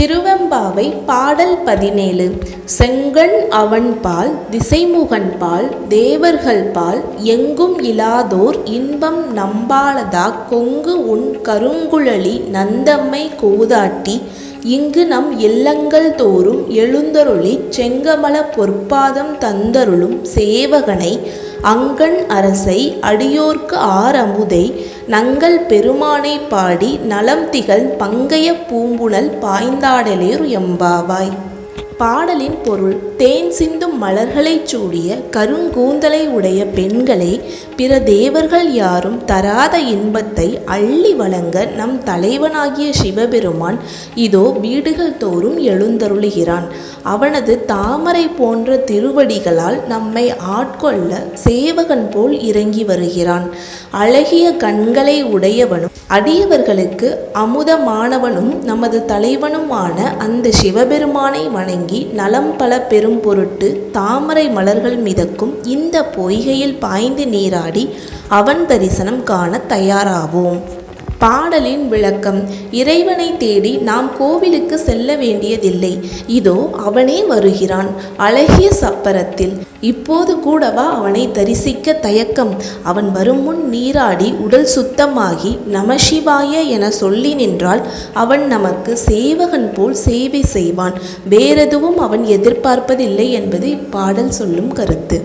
திருவெம்பாவை பாடல் 17. செங்கண் அவன்பால் திசைமுகன்பால் தேவர்கள்பால் எங்கும் இலாதோர் இன்பம் நம்பாளதாக் கொங்கு உன் கருங்குழலி நந்தம்மை கோதாட்டி இங்கு நம் இல்லங்கள் தோறும் எழுந்தருளிச் செங்கமல பொற்பாதம் தந்தருளும் சேவகனை அங்கண் அரசை அடியோர்க்கு ஆரமுதை நங்கள் பெருமானை பாடி நலம் திகழ் பங்கய பூம்புனல் பாய்ந்தாடலேர் எம்பாவாய். பாடலின் பொருள்: தேன் சிந்தும் மலர்களைச் சூடிய கருங்கூந்தலை உடைய பெண்களே, பிற தேவர்கள் யாரும் தராத இன்பத்தை அள்ளி வழங்க நம் தலைவனாகிய சிவபெருமான் இதோ வீடுகள் தோறும் எழுந்தருளுகிறான். அவனது தாமரை போன்ற திருவடிகளால் நம்மை ஆட்கொள்ள சேவகன் போல் இறங்கி வருகிறான். அழகிய கண்களை உடையவனும் அடியவர்களுக்கு அமுதமானவனும் நமது தலைவனுமான அந்த சிவபெருமானை வணங்கி நலம் பல பெரும் பொருட்டு தாமரை மலர்கள் மிதக்கும் இந்த பொய்கையில் பாய்ந்து நீராடி அவன் தரிசனம் காண தயாராவோம். பாடலின் விளக்கம்: இறைவனை தேடி நாம் கோவிலுக்கு செல்ல வேண்டியதில்லை. இதோ அவனே வருகிறான் அழகிய சப்பரத்தில். இப்போது கூடவா அவனை தரிசிக்க தயக்கம்? அவன் வரும் முன் நீராடி உடல் சுத்தமாகி நமசிவாய என சொல்லி நின்றால் அவன் நமக்கு சேவகன் போல் சேவை செய்வான். வேறெதுவும் அவன் எதிர்பார்ப்பதில்லை என்பது இப்பாடல் சொல்லும் கருத்து.